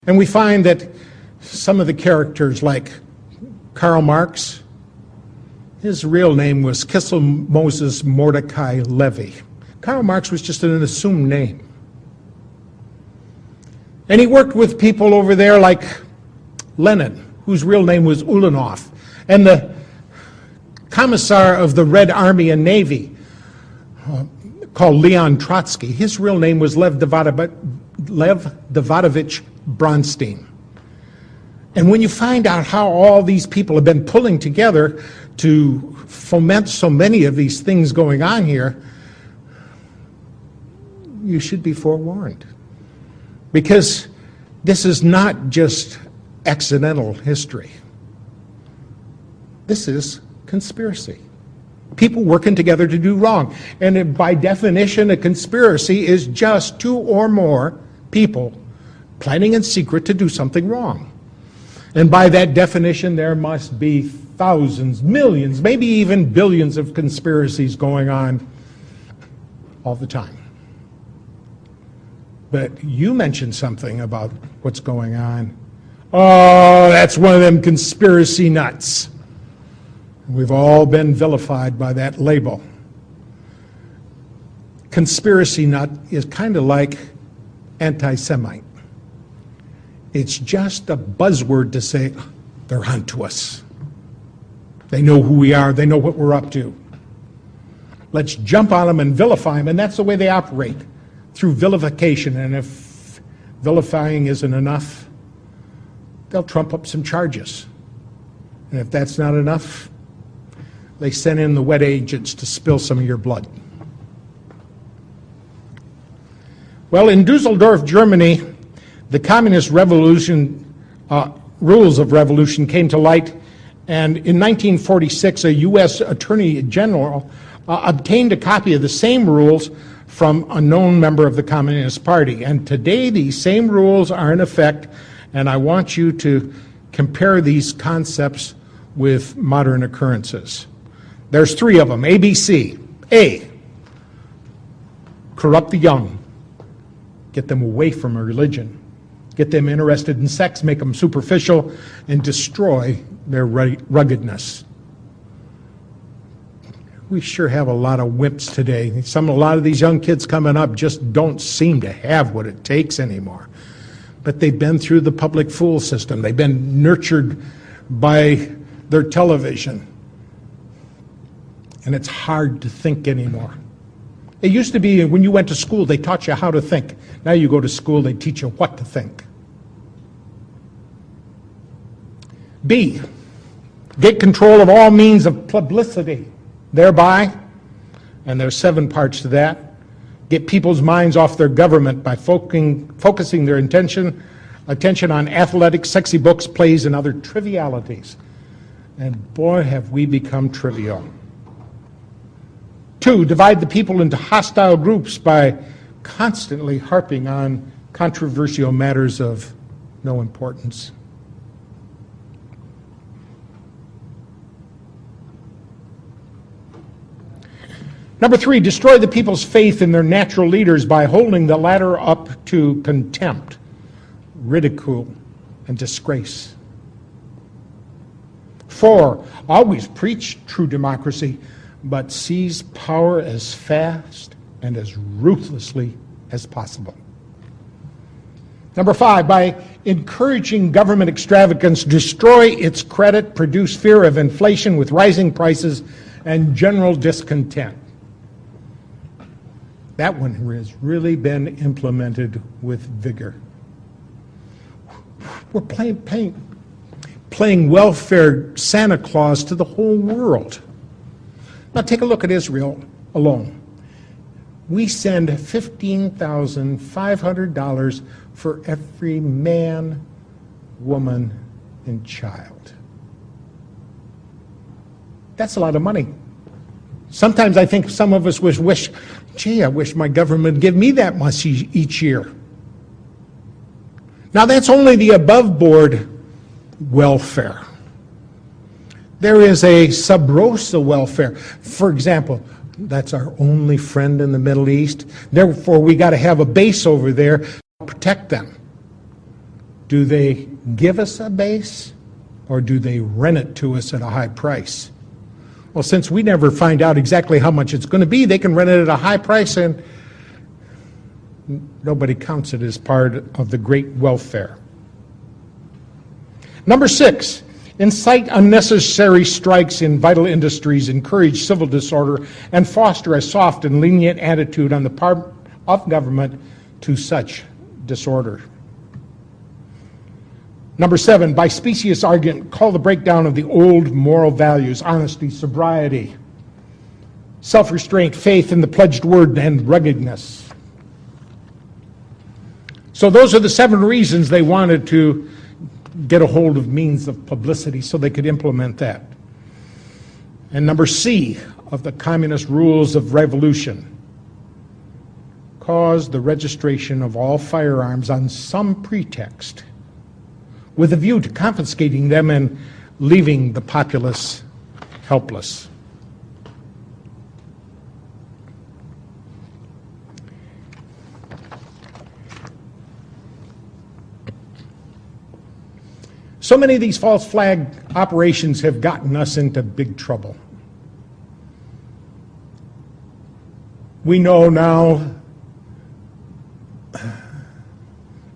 And we find that some of the characters, like Karl Marx, his real name was Kissel Moses Mordecai Levy. Karl Marx was just an assumed name. And he worked with people over there like Lenin, whose real name was Ulanov, and the commissar of the Red Army and Navy, called Leon Trotsky. His real name was Lev Davidovich Bronstein. And when you find out how all these people have been pulling together to foment so many of these things going on here, you should be forewarned. Because this is not just accidental history. This is conspiracy. People working together to do wrong. And by definition, a conspiracy is just two or more people planning in secret to do something wrong. And by that definition, there must be thousands, millions, maybe even billions of conspiracies going on all the time. But you mentioned something about what's going on. Oh, that's one of them conspiracy nuts. We've all been vilified by that label. Conspiracy nut is kind of like anti-Semite. It's just a buzzword to say they're onto us. They know who we are. They know what we're up to. Let's jump on them and vilify them, and that's the way they operate, through vilification. And if vilifying isn't enough, they'll trump up some charges. And if that's not enough, they send in the wet agents to spill some of your blood. Well, in Dusseldorf, Germany, the communist revolution, rules of revolution came to light, and in 1946, a U.S. Attorney General obtained a copy of the same rules from a known member of the Communist Party. And today, these same rules are in effect, and I want you to compare these concepts with modern occurrences. There's three of them, ABC. A, corrupt the young. Get them away from religion. Get them interested in sex, make them superficial, and destroy their ruggedness. We sure have a lot of wimps today. A lot of these young kids coming up just don't seem to have what it takes anymore. But they've been through the public fool system. They've been nurtured by their television. And it's hard to think anymore. It used to be when you went to school, they taught you how to think. Now you go to school, they teach you what to think. B, get control of all means of publicity. Thereby, and there's 7 parts to that, get people's minds off their government by focusing their attention on athletics, sexy books, plays, and other trivialities. And boy, have we become trivial. 2, divide the people into hostile groups by constantly harping on controversial matters of no importance. Number 3, destroy the people's faith in their natural leaders by holding the latter up to contempt, ridicule, and disgrace. 4, always preach true democracy, but seize power as fast and as ruthlessly as possible. Number 5, by encouraging government extravagance, destroy its credit, produce fear of inflation with rising prices and general discontent. That one has really been implemented with vigor. We're playing welfare Santa Claus to the whole world. Now take a look at Israel alone. We send $15,500 for every man, woman, and child. That's a lot of money. Sometimes I think some of us wish, gee, I wish my government would give me that much each year. Now that's only the above-board welfare. There is a sub rosa welfare. For example, that's our only friend in the Middle East. Therefore, we got to have a base over there to protect them. Do they give us a base, or do they rent it to us at a high price? Well, since we never find out exactly how much it's going to be, they can rent it at a high price, and nobody counts it as part of the great welfare. Number 6, incite unnecessary strikes in vital industries, encourage civil disorder, and foster a soft and lenient attitude on the part of government to such disorder. Number 7, by specious argument, call the breakdown of the old moral values, honesty, sobriety, self-restraint, faith in the pledged word, and ruggedness. So those are the 7 reasons they wanted to get a hold of means of publicity so they could implement that. And number C of the communist rules of revolution, cause the registration of all firearms on some pretext with a view to confiscating them and leaving the populace helpless. So many of these false flag operations have gotten us into big trouble. We know now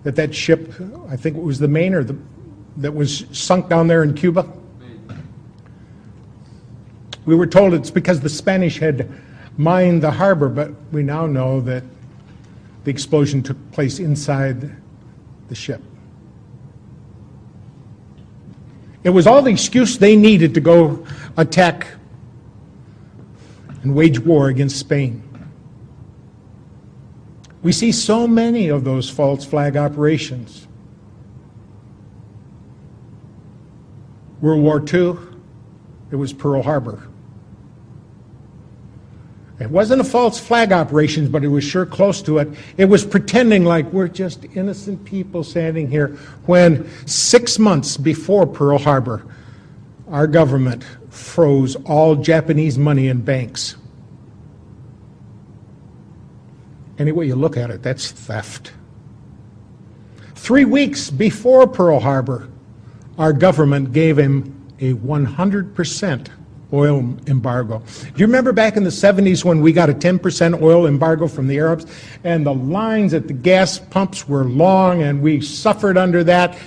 that ship, I think it was the Maine, that was sunk down there in Cuba. We were told it's because the Spanish had mined the harbor, but we now know that the explosion took place inside the ship. It was all the excuse they needed to go attack and wage war against Spain. We see so many of those false flag operations. World War II, it was Pearl Harbor. It wasn't a false flag operation, but it was sure close to it. It was pretending like we're just innocent people standing here when 6 months before Pearl Harbor, our government froze all Japanese money in banks. Any way you look at it, that's theft. 3 weeks before Pearl Harbor, our government gave him a 100% oil embargo. Do you remember back in the 70s when we got a 10% oil embargo from the Arabs, and the lines at the gas pumps were long and we suffered under that?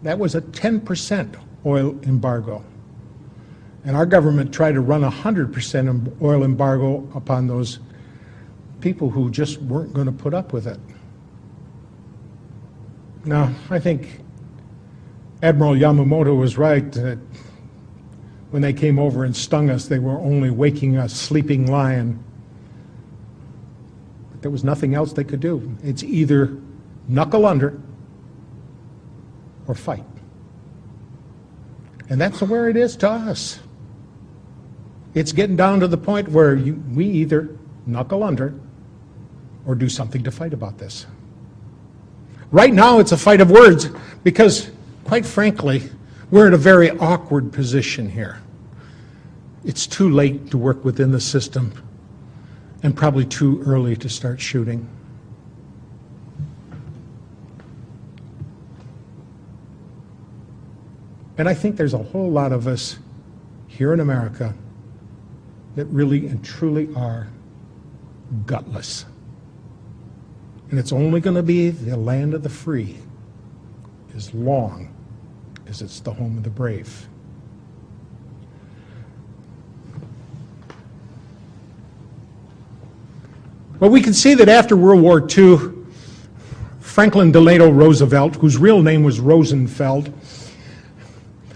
That was a 10% oil embargo. And our government tried to run a 100% oil embargo upon those people who just weren't going to put up with it. Now, I think Admiral Yamamoto was right that when they came over and stung us, they were only waking a sleeping lion. But there was nothing else they could do. It's either knuckle under or fight. And that's where it is to us. It's getting down to the point where we either knuckle under or do something to fight about this. Right now, it's a fight of words because, quite frankly, we're in a very awkward position here. It's too late to work within the system and probably too early to start shooting. And I think there's a whole lot of us here in America that really and truly are gutless. And it's only going to be the land of the free as long as it's the home of the brave. Well, we can see that after World War II, Franklin Delano Roosevelt, whose real name was Rosenfeld,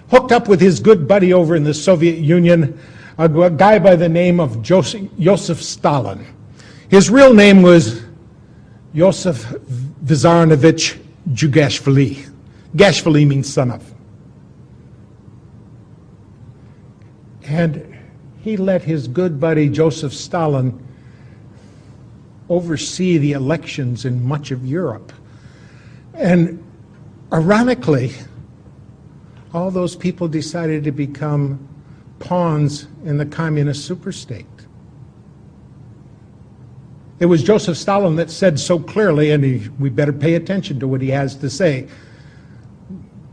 hooked up with his good buddy over in the Soviet Union, a guy by the name of Joseph Stalin. His real name was Joseph Vissarionovich Jugashvili. Gashvili means son of. And he let his good buddy Joseph Stalin oversee the elections in much of Europe. And ironically, all those people decided to become pawns in the communist superstate. It was Joseph Stalin that said so clearly, and we better pay attention to what he has to say,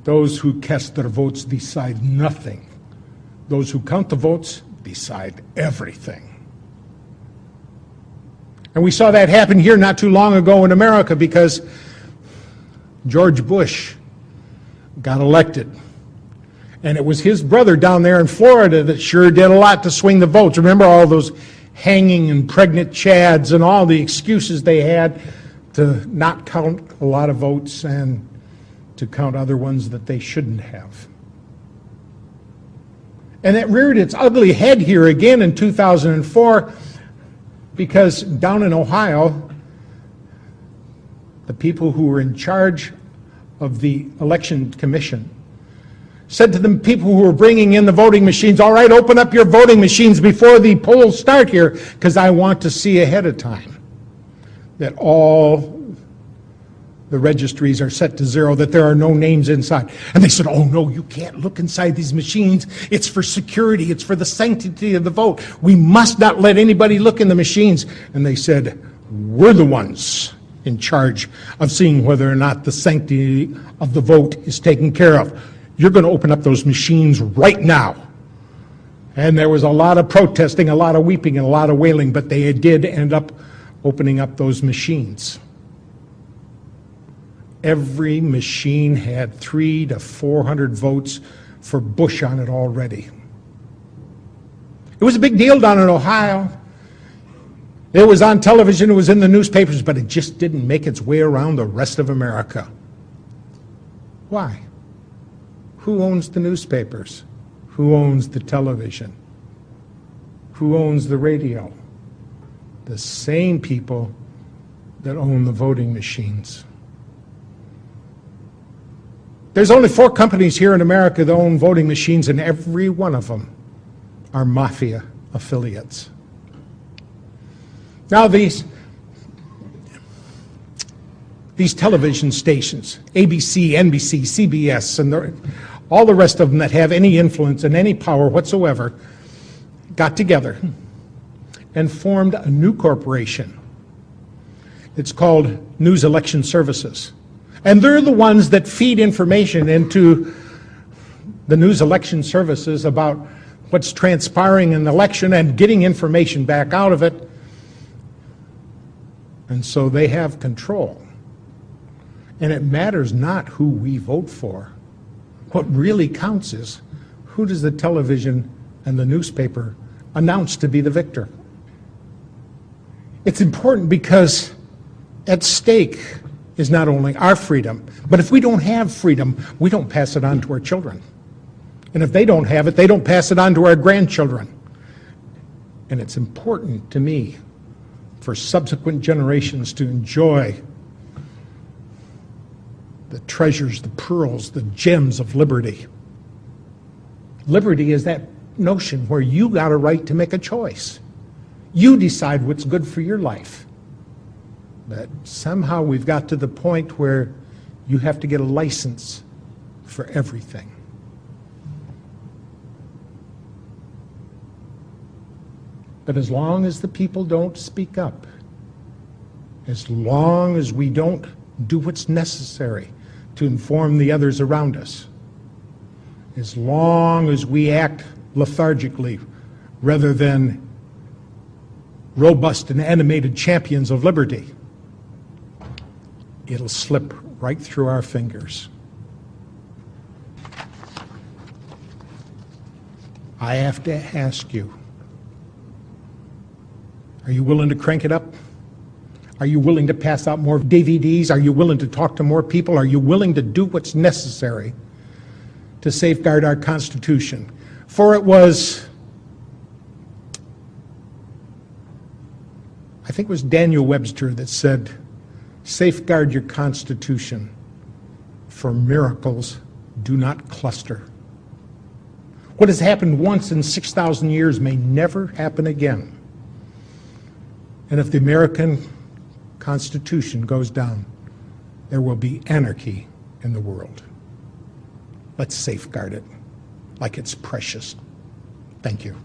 Those who cast their votes decide nothing. Those who count the votes decide everything. And we saw that happen here not too long ago in America because George Bush got elected. And it was his brother down there in Florida that sure did a lot to swing the votes. Remember all those hanging and pregnant chads and all the excuses they had to not count a lot of votes and to count other ones that they shouldn't have. And it reared its ugly head here again in 2004 because down in Ohio, the people who were in charge of the election commission said to the people who were bringing in the voting machines, all right, open up your voting machines before the polls start here, because I want to see ahead of time that all the registries are set to zero, that there are no names inside. And they said, oh no, you can't look inside these machines. It's for security. It's for the sanctity of the vote. We must not let anybody look in the machines. And they said, we're the ones in charge of seeing whether or not the sanctity of the vote is taken care of. You're going to open up those machines right now. And there was a lot of protesting, a lot of weeping, and a lot of wailing, but they did end up opening up those machines. Every machine had 300 to 400 votes for Bush on it already. It was a big deal down in Ohio. It was on television, it was in the newspapers, but it just didn't make its way around the rest of America. Why? Who owns the newspapers? Who owns the television? Who owns the radio? The same people that own the voting machines. There's only 4 companies here in America that own voting machines, and every one of them are mafia affiliates. Now these television stations, ABC, NBC, CBS, and all the rest of them that have any influence and any power whatsoever, got together and formed a new corporation. It's called News Election Services. And they're the ones that feed information into the News Election Services about what's transpiring in the election and getting information back out of it. And so they have control. And it matters not who we vote for. What really counts is who does the television and the newspaper announce to be the victor. It's important because at stake is not only our freedom, but if we don't have freedom, we don't pass it on to our children. And if they don't have it, they don't pass it on to our grandchildren. And it's important to me for subsequent generations to enjoy the treasures, the pearls, the gems of liberty. Liberty is that notion where you got a right to make a choice. You decide what's good for your life. But somehow we've got to the point where you have to get a license for everything. But as long as the people don't speak up, as long as we don't do what's necessary to inform the others around us, as long as we act lethargically rather than robust and animated champions of liberty, it'll slip right through our fingers. I have to ask you, are you willing to crank it up? Are you willing to pass out more DVDs? Are you willing to talk to more people? Are you willing to do what's necessary to safeguard our Constitution? For it was, I think it was Daniel Webster that said, safeguard your Constitution, for miracles do not cluster. What has happened once in 6,000 years may never happen again. And if the American Constitution goes down, there will be anarchy in the world. Let's safeguard it like it's precious. Thank you.